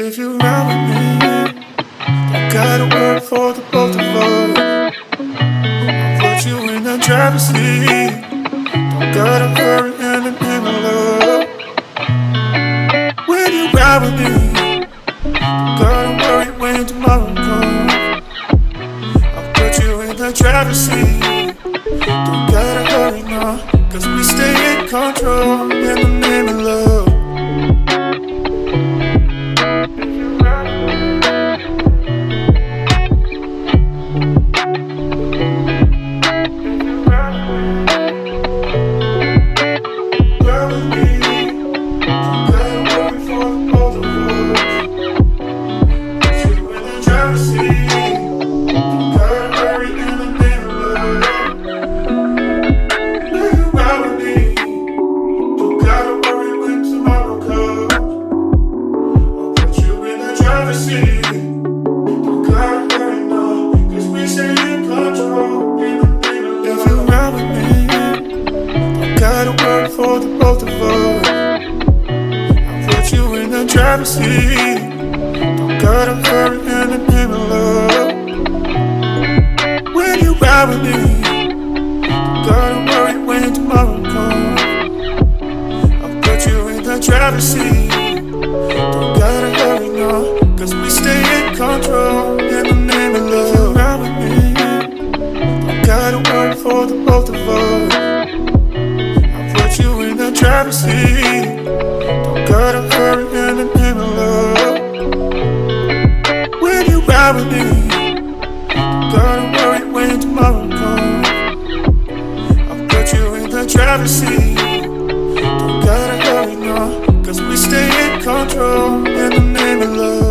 If you ride with me, don't gotta work for the both of us. I'll put you in the driver's seat. Don't gotta hurry in the love. When you ride with me, don't gotta worry when tomorrow comes. I'll put you in the driver's seat. Don't gotta hurry now, cause we stay in control in the name of love. For the both of us, I'll put you in the driver's seat. Don't gotta hurry in the name of love. When you ride with me, don't gotta worry when tomorrow comes. I'll put you in the driver's seat. Don't gotta hurry now, cause we stay in control in the name of love. If you ride with me, don't gotta worry for the both of us. You in the driver's seat. Don't gotta hurry in the name of love. When you ride with me, don't gotta worry when tomorrow comes. I'll put you in the driver's seat. Don't gotta hurry now, cause we stay in control in the name of love.